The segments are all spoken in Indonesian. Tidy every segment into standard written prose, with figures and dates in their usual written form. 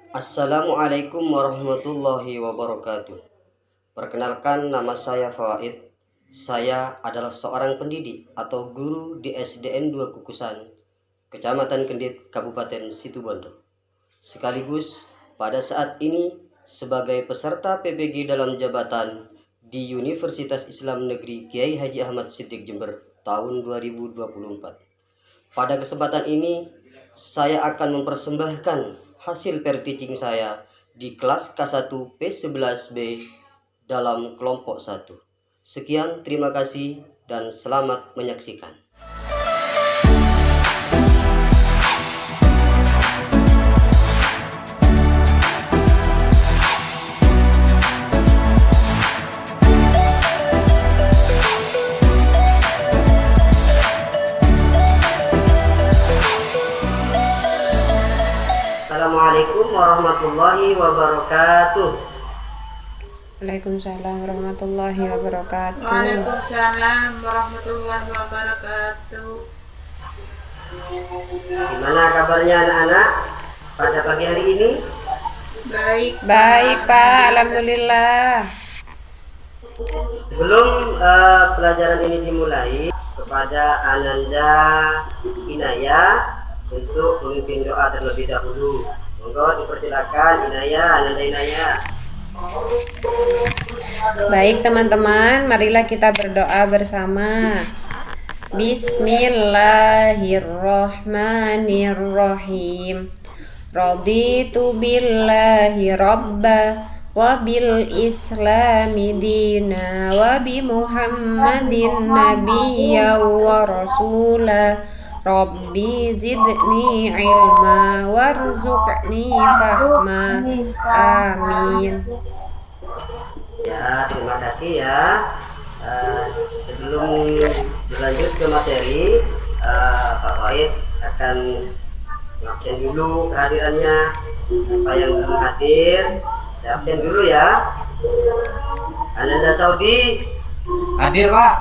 Assalamualaikum warahmatullahi wabarakatuh. Perkenalkan, nama saya Fawaid. Saya adalah seorang pendidik atau guru di SDN 2 Kukusan, Kecamatan Kendit, Kabupaten Situbondo. Sekaligus pada saat ini sebagai peserta PPG dalam jabatan di Universitas Islam Negeri Kiai Haji Ahmad Siddiq Jember tahun 2024. Pada kesempatan ini, saya akan mempersembahkan hasil pair teaching saya di kelas K1 P11B dalam kelompok 1. Sekian, terima kasih dan selamat menyaksikan. Assalamualaikum warahmatullahi wabarakatuh. Waalaikumsalam warahmatullahi wabarakatuh. Waalaikumsalam warahmatullahi wabarakatuh. Gimana kabarnya anak-anak pada pagi hari ini? Baik Pak, alhamdulillah. Sebelum pelajaran ini dimulai, kepada Ananda Inaya untuk memimpin doa terlebih dahulu. Monggo dipersilakan Ananda Inaya. Baik teman-teman, marilah kita berdoa bersama. Bismillahirrohmanirrohim. Raditu billahi rabba wa bil islami dina wa bi muhammadin nabiyya wa rasula. Rabbi zidni ilma warzuqni fahma. Amin. Ya, terima kasih ya. Sebelum berlanjut ke materi, Pak Wahid akan absen dulu kehadirannya. Apa yang belum hadir, saya absen dulu ya. Ananda Saudi hadir Pak.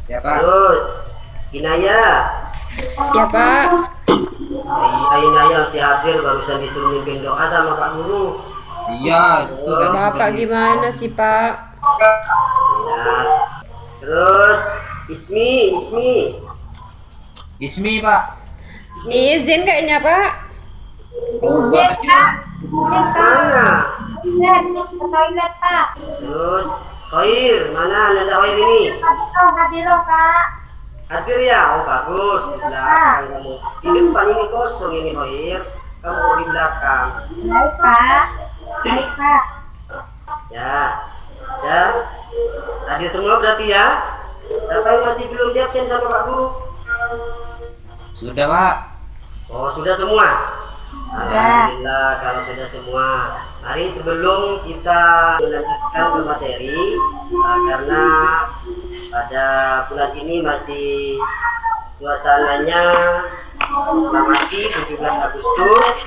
Ya Pak. terus Inaya. Ya Pak. Iya, Inaya masih hadir, barusan disuruh mimpin doa sama Pak Guru. Iya, itu tadi Bapak sudah gimana sih Pak? Ya. Terus Ismi. Ismi Pak. Izin kayaknya Pak. Gua kecil. Mana? Toilet Pak. Terus Khair, mana Ananda Khair ini? Hadir Pak. Hadir ya? Oh bagus, di belakang kamu. Di depan ini kosong ini Khair. Kamu di belakang. Baik Pak. Ya. Hadir semua berarti ya? Siapa yang masih belum di absen sama Pak Guru? Sudah Pak. Oh sudah semua? Alhamdulillah kalau sudah semua. Mari sebelum kita melanjutkan ke materi, karena pada bulan ini masih suasananya proklamasi 17 Agustus.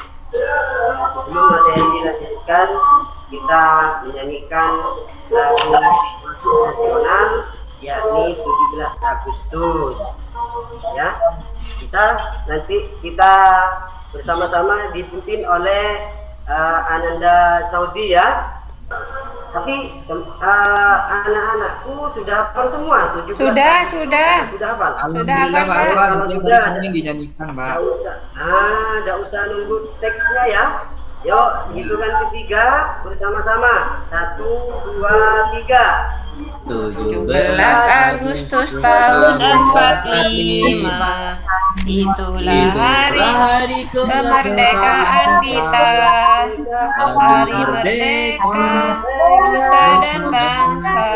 Sebelum materi dilanjutkan, kita menyanyikan lagu nasional yakni 17 Agustus. Ya, bisa nanti kita bersama-sama dipimpin oleh Ananda Saudi ya. Tapi anak-anakku sudah hafal semua 17. Sudah. Sudah hafal. Alhamdulillah hafal, Pak. Pak. Setiap hari Senin dinyanyikan Pak. Nggak usah nunggu teksnya ya. Yuk, hitungan ketiga bersama-sama. 1, 2, 3. 17 Agustus tahun 45, itulah hari kemerdekaan kita. Hari merdeka nusa dan bangsa,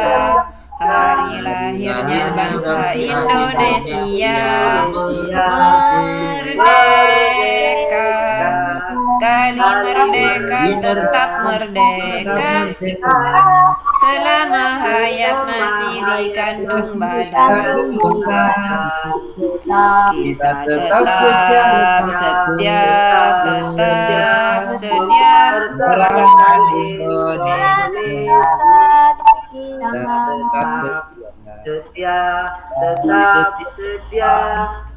hari lahirnya bangsa Indonesia. Merdeka, sekali merdeka tetap merdeka. Selama hayat masih dikandung badan, kita tetap setia Beranak Indonesia. Tetap setia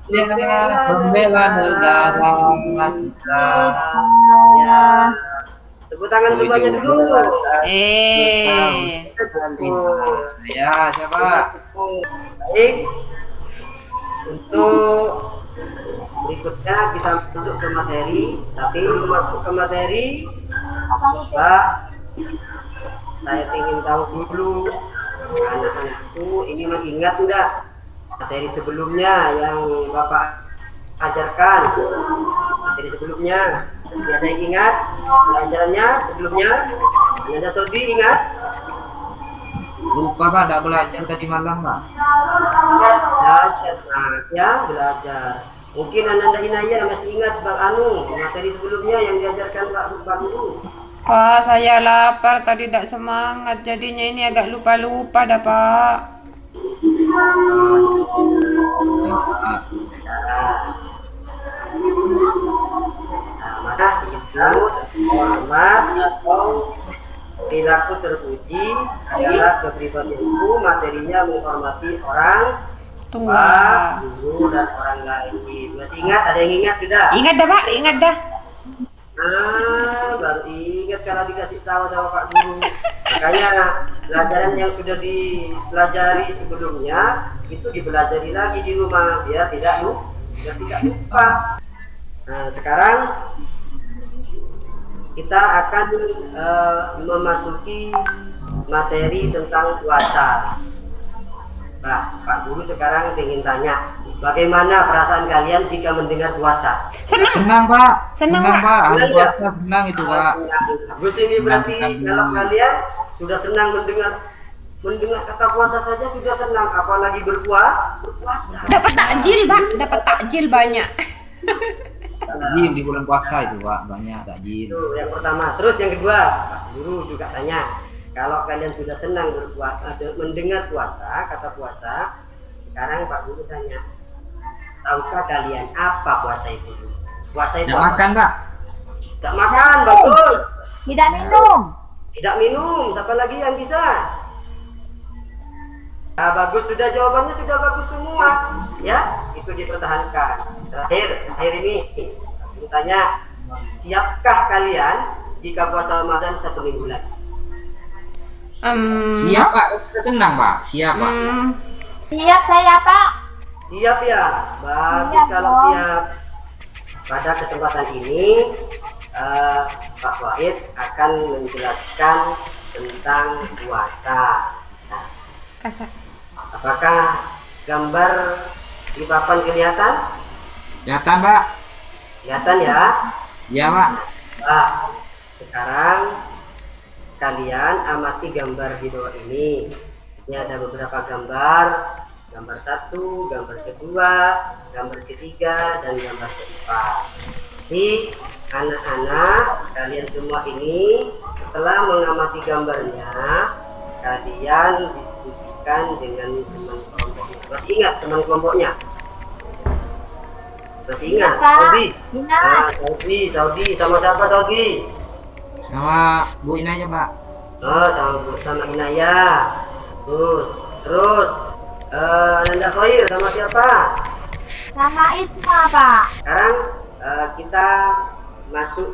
membela negara kita. Ya, Tepuk tangan semuanya dulu. Ya, siapa? Baik. Untuk berikutnya kita masuk ke materi. Tapi sebelum masuk ke materi, Pak, saya ingin tahu dulu anak-anakku ini masih ingat enggak materi sebelumnya yang Bapak ajarkan? Materi sebelumnya, ada yang ingat pelajarannya sebelumnya? Ada Saudi ingat? Lupa Pak, tidak belajar tadi malam Pak. Belajar, ya belajar. Mungkin Ananda Inaya masih ingat Bang Anu materi sebelumnya yang diajarkan Pak Guru. Pak, saya lapar tadi tidak semangat jadinya ini agak lupa-lupa dah Pak. Maka itu hormat atau perilaku terpuji adalah kepribadianku, materinya menghormati orang tua, guru dan orang lain. Masih ingat? Ada yang ingat sudah? Ingat dah Pak, ingat dah. Baru ingat kalau dikasih tahu sama Pak Guru. Makanya pelajaran yang sudah dipelajari sebelumnya itu dipelajari lagi di rumah biar tidak lupa. Nah, sekarang kita akan memasuki materi tentang puasa. Nah, Pak Guru sekarang ingin tanya, bagaimana perasaan kalian jika mendengar puasa? Senang Pak. Senang, Pak. Hari Senang, puasa senang itu Pak. Gus ini berarti kalau kalian sudah senang mendengar kata puasa saja sudah senang, apalagi berpuasa. Dapat takjil Pak, dapat takjil banyak. Takjil di bulan puasa itu Pak, banyak takjil. Itu yang pertama. Terus yang kedua, Pak Guru juga tanya, kalau kalian sudah senang berpuasa, mendengar puasa, kata puasa, sekarang Pak Guru tanya, tahukah kalian apa puasa itu? Puasa itu Tidak makan Pak. Tidak makan, bagus. Tidak minum. Tidak minum, siapa lagi yang bisa? Nah, bagus, sudah jawabannya sudah bagus semua. Ya, itu dipertahankan. Terakhir ini, aku tanya, siapkah kalian jika puasa Ramadan 1 minggu lagi? Siap Pak, kita senang Pak. Siap Pak. Siap saya Pak. Siap ya? Bagus Siap, kalau Om. siap. Pada kesempatan ini, Pak Wahid akan menjelaskan tentang puasa. Nah, Kakak. apakah gambar di papan kelihatan? Kelihatan Pak. Kelihatan ya? Iya Pak. Nah, sekarang kalian amati gambar di bawah ini. Ini ada beberapa gambar. Gambar 1, gambar kedua, gambar ketiga, dan gambar keempat. Jadi anak-anak kalian semua ini setelah mengamati gambarnya, kalian diskusikan dengan teman kelompoknya. Masih ingat teman kelompoknya? Masih ingat? Iya, Kak. Saudi? Ingat. Nah, Saudi. Sama siapa Saudi? Sama Bu Ina aja Pak. Oh, sama Inaya. Terus Nanda Khair sama siapa? Sama Isma Pak. Sekarang kita masuk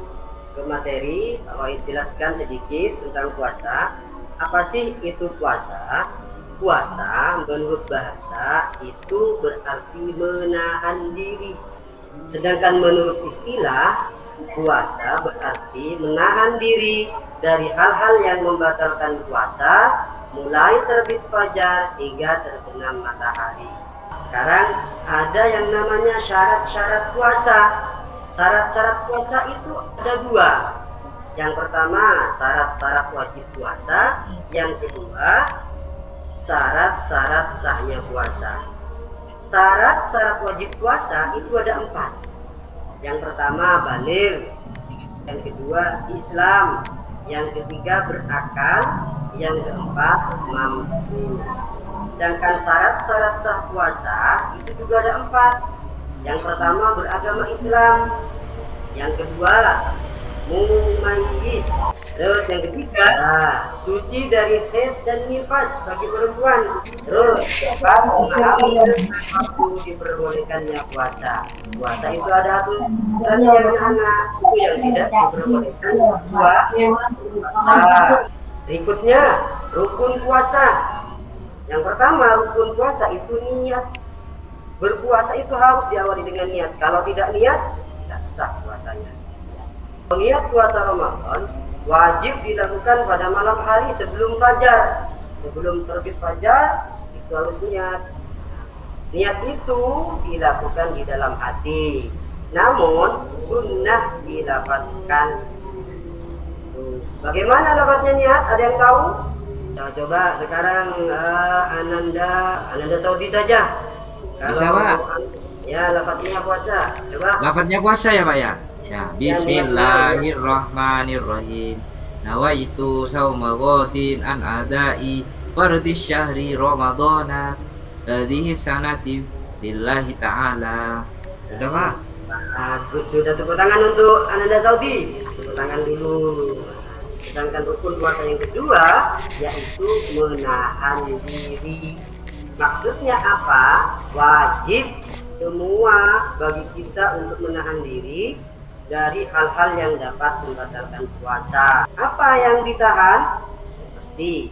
ke materi. Kalau jelaskan sedikit tentang puasa. Apa sih itu puasa? Puasa menurut bahasa itu berarti menahan diri. Sedangkan menurut istilah, puasa berarti menahan diri dari hal-hal yang membatalkan puasa, mulai terbit fajar hingga terbenam matahari. Sekarang ada yang namanya syarat-syarat puasa. Syarat-syarat puasa itu ada 2. Yang pertama, syarat-syarat wajib puasa. Yang kedua, syarat-syarat sahnya puasa. Syarat-syarat wajib puasa itu ada 4. Yang pertama, baligh. Yang kedua, Islam. Yang ketiga, berakal. Yang keempat, mampu. Sedangkan syarat-syarat sah puasa itu juga ada 4. Yang pertama, beragama Islam. Yang kedua, mumayyiz, Terus yang ketiga, suci dari haid dan nifas bagi perempuan. Terus keempat, mengalami waktu diperbolehkannya puasa. Puasa itu ada aturan yang anak itu yang tidak diperbolehkan. Dua, berikutnya rukun puasa. Yang pertama, rukun puasa itu niat. Berpuasa itu harus diawali dengan niat. Kalau tidak niat, tidak sah puasanya. Niat puasa Ramadan wajib dilakukan pada malam hari sebelum fajar. Sebelum terbit fajar itu harus niat. Niat itu dilakukan di dalam hati. Namun sunnah dilafazkan. Bagaimana lafaznya niat? Ada yang tahu? Coba sekarang Ananda Saudi saja. Bisa, Pak. Ya, lafaznya puasa. Coba. Lafadznya puasa ya Pak ya? Ya, Bismillahirrahmanirrahim. Nawaitu sauma ghadin an adai fardhi syahri ramadhana hadhihi sanati lillahi ta'ala. Sudah Pak? Bagus, sudah tepuk tangan untuk Ananda Saudi. Tepuk tangan dulu. Sedangkan rukun puasa yang kedua yaitu menahan diri. Maksudnya apa? Wajib semua bagi kita untuk menahan diri dari hal-hal yang dapat membatalkan puasa. Apa yang ditahan? Seperti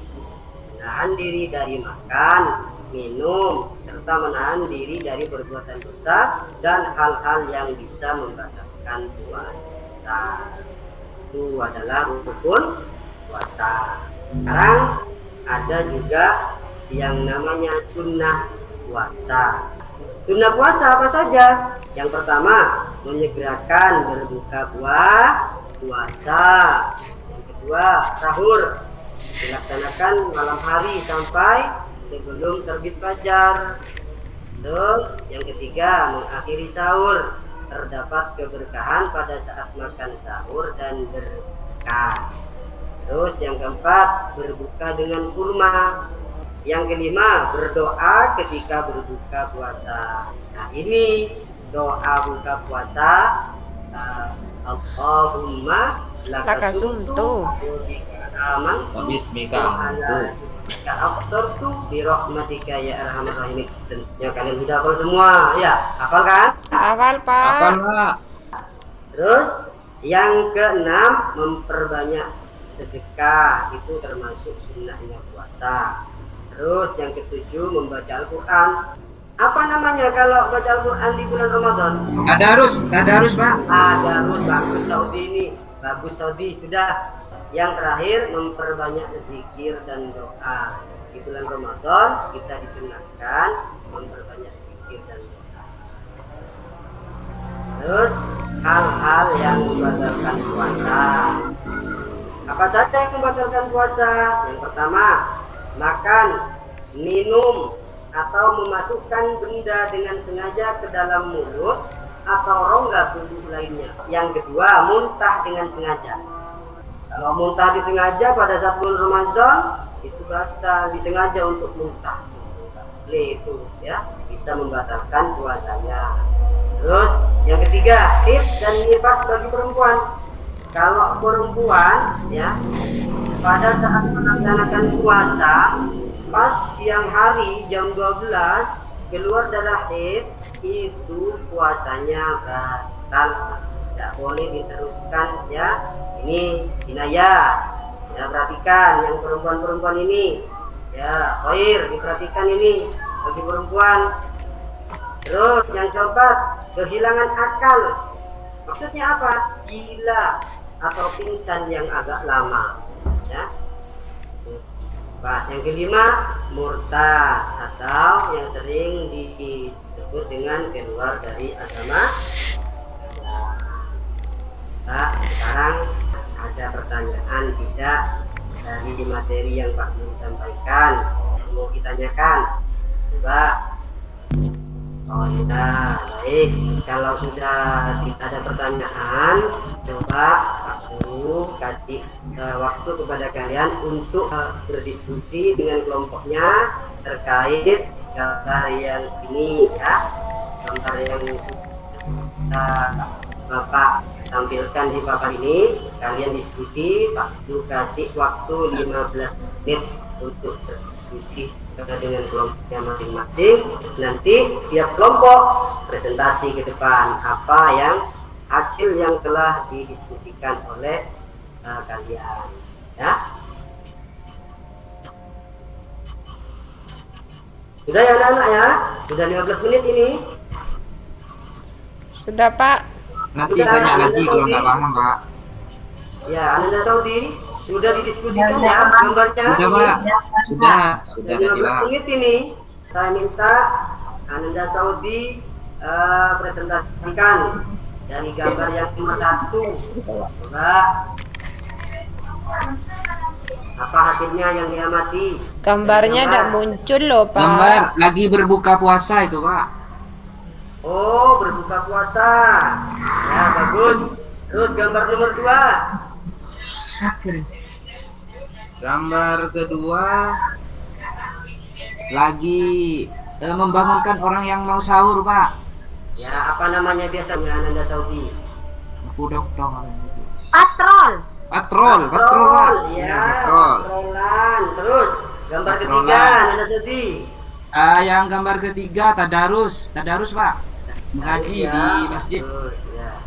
menahan diri dari makan, minum, serta menahan diri dari perbuatan dosa dan hal-hal yang bisa membatalkan puasa. Itu adalah rukun puasa. Sekarang ada juga yang namanya sunnah puasa. Sunnah puasa apa saja? Yang pertama, menyegerakan berbuka puasa. Yang kedua, sahur. Dilaksanakan malam hari sampai sebelum terbit fajar. Terus yang ketiga, mengakhiri sahur. Terdapat keberkahan pada saat makan sahur dan berkah. Terus yang keempat, berbuka dengan kurma. Yang kelima, berdoa ketika berbuka puasa. Nah, ini doa buka puasa. Allahumma laka sumtu aman Wa bismika amantu. aftartu bi rahmatika ya arhamar rahimin. Tentunya kalian sudah hafal semua, ya? Hafal kan? Hafal, Pak. Apa Pak? Terus yang keenam, memperbanyak sedekah. Itu termasuk sunnahnya puasa. Terus yang ketujuh, membaca Al-Quran. Apa namanya kalau baca Al-Quran di bulan Ramadan? Tadarus Pak. Tadarus. Bagus Saudi ini. Bagus Saudi. Sudah. Yang terakhir, memperbanyak zikir dan doa. Di bulan Ramadan kita disunahkan memperbanyak zikir dan doa. Terus hal-hal yang membatalkan puasa. Apa saja yang membatalkan puasa? Yang pertama, makan, minum, atau memasukkan benda dengan sengaja ke dalam mulut atau rongga tubuh lainnya. Yang kedua, muntah dengan sengaja. Kalau muntah disengaja pada saat bulan Ramadan, itu batal. Disengaja untuk muntah. Itu ya bisa membatalkan puasanya. Terus yang ketiga, haid dan nifas bagi perempuan. Kalau perempuan ya pada saat melaksanakan puasa pas siang hari jam 12 keluar darah haid, itu puasanya batal, tidak boleh diteruskan ya. Ini inayah ya, perhatikan yang perempuan-perempuan ini ya, khair diperhatikan ini bagi perempuan. Terus yang keempat, kehilangan akal. Maksudnya apa? Gila atau pingsan yang agak lama ya. Yang kelima, murtad atau yang sering disebut dengan keluar dari agama. Nah, sekarang ada pertanyaan tidak dari materi yang Pak Guru sampaikan mau ditanyakan? Coba. Oh sudah, baik. Kalau sudah tidak ada pertanyaan, coba Pak Guru kasih waktu kepada kalian untuk berdiskusi dengan kelompoknya terkait gambar yang ini ya, gambar yang Bapak tampilkan di papan ini. Kalian diskusi, Pak Guru kasih waktu 15 menit untuk berdiskusi dengan kelompoknya masing-masing. Nanti tiap kelompok presentasi ke depan apa yang hasil yang telah didiskusikan oleh kalian, ya. Sudah ya anak-anak ya? Sudah 15 menit ini. Sudah, Pak. Nanti tanya lagi kalau nggak paham, Pak. Ya, Ananda Saudi sudah didiskusikan ya gambarnya. Sudah, Pak. Sudah tadi, 15 Pak. menit ini. Saya minta Ananda Saudi presentasikan dari gambar yang nomor 1. Coba. Apa hasilnya yang diamati? Gambarnya tidak muncul loh, Pak. Gambar lagi berbuka puasa itu, Pak. Oh, berbuka puasa. Ya, bagus. Terus gambar nomor 2. Gambar kedua lagi membangunkan orang yang mau sahur, Pak. Ya, apa namanya biasanya Ananda Saudi? Dong. Patrol. Patrol, Pak. Ya, Patrol. patrolan. Terus gambar Patrolan. ketiga Ananda Saudi. Yang gambar ketiga tadarus, Pak. Mengaji Ya, di masjid. Terus, ya.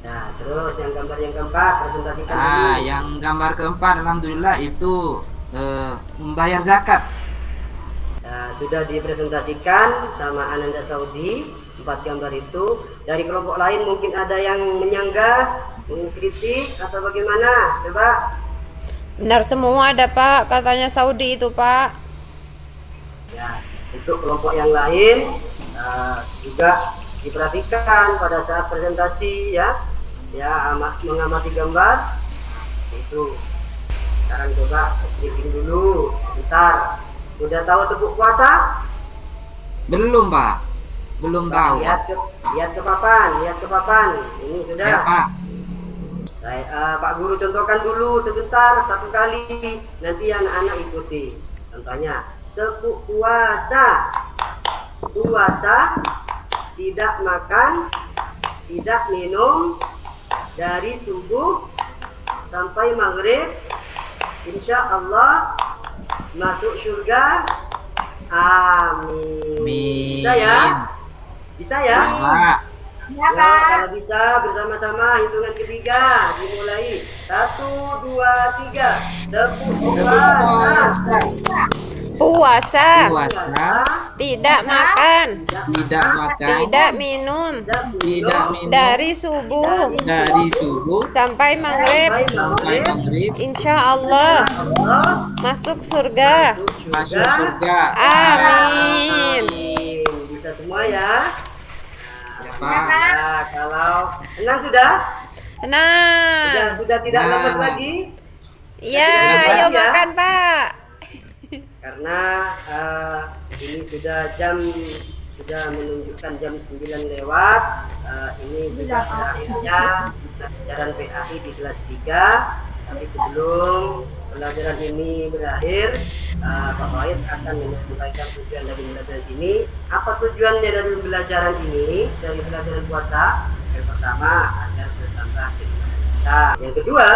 Nah, terus yang gambar yang keempat presentasikan dulu. Yang gambar keempat alhamdulillah itu membayar zakat. Nah, sudah dipresentasikan sama Ananda Saudi 4 gambar itu. Dari kelompok lain mungkin ada yang menyanggah, mengkritik atau bagaimana? Coba. Benar semua ada, Pak. Katanya Saudi itu, Pak. Ya, untuk kelompok yang lain juga diperhatikan pada saat presentasi ya, mengamati gambar itu. Sekarang coba briefing dulu, bentar. Sudah tahu tepuk puasa? Belum, Pak. Belum tahu. Lihat ke papan, Ini sudah. Siapa? Pak Guru contohkan dulu sebentar, 1 kali. Nanti anak-anak ikuti. Contohnya, tepuk puasa. Puasa, tidak makan, tidak minum dari subuh sampai maghrib. Insya Allah masuk surga. Amin. Bisa ya? Bisa ya? Pak. Ya, Ya, Pak. kalau bisa bersama-sama hitungan ketiga dimulai. 1, 2, 3. Tepuk puasa. Puasa. Puasa, Tidak makan. tidak makan, Tidak minum. tidak minum Dari subuh dari subuh sampai maghrib. sampai maghrib. Insya Allah Allah masuk surga. Masuk surga. Amin. Bisa semua ya. Ya, Pak. Nah, kalau tenang sudah Tenang. sudah tidak Nah. lepas lagi Iya, Sudah ayo ya? makan, Pak. karena ini sudah menunjukkan jam 9 lewat. Ini sudah berakhirnya pelajaran PAI di kelas 3. Tapi sebelum pelajaran ini berakhir, Pak Wahid akan menyampaikan tujuan dari pelajaran ini. Apa tujuannya dari pelajaran ini, dari pelajaran puasa? Yang pertama, agar bertambah keimanan kita. Yang kedua,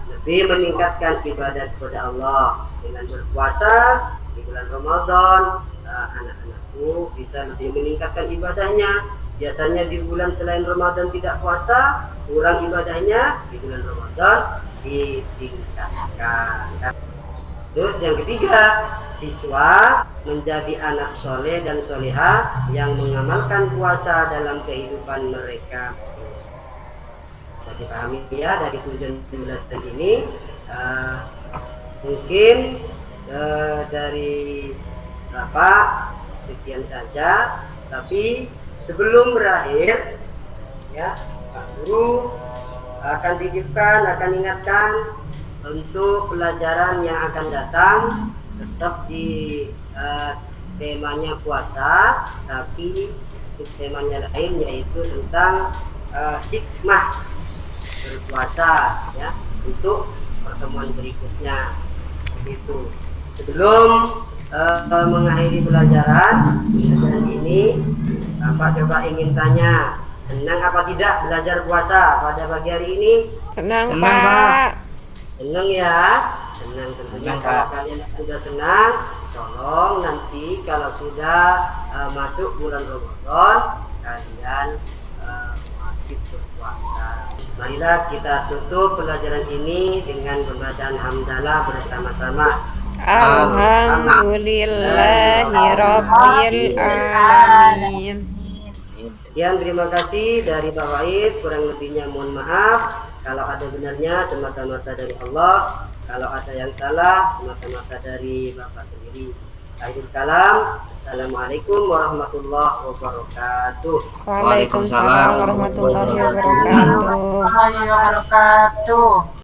lebih meningkatkan ibadah kepada Allah. Dengan berpuasa di bulan Ramadan, anak-anakku bisa lebih meningkatkan ibadahnya. Biasanya di bulan selain Ramadan tidak puasa, kurang ibadahnya. Di bulan Ramadan ditingkatkan. Terus yang ketiga, siswa menjadi anak soleh dan soleha yang mengamalkan puasa dalam kehidupan mereka. Bisa dipahami ya dari tujuan pelajaran ini. Mungkin dari Bapak sekian saja. Tapi sebelum berakhir, ya Pak Guru akan titipkan, akan ingatkan untuk pelajaran yang akan datang tetap di temanya puasa, tapi subtemanya lain yaitu tentang hikmah berpuasa ya untuk pertemuan berikutnya. Itu sebelum mengakhiri pelajaran ini, Bapak coba ingin tanya Senang apa tidak belajar puasa pada pagi hari ini? Senang, Senang, Pak. Pak. Senang ya? Senang tentunya. Senang, Kalau Pak. kalian sudah senang, tolong nanti kalau sudah masuk bulan Ramadan, kalian wajib berpuasa. Marilah kita tutup pelajaran ini dengan pembacaan hamdalah bersama-sama. Alhamdulillahirabbil alamin. Sekian, terima kasih dari Pak Wahid. Kurang lebihnya mohon maaf. Kalau ada benarnya semata-mata dari Allah. Kalau ada yang salah semata-mata dari Bapak sendiri. Akhirul kalam. Assalamualaikum warahmatullahi wabarakatuh. Waalaikumsalam warahmatullahi wabarakatuh. Warahmatullahi wabarakatuh.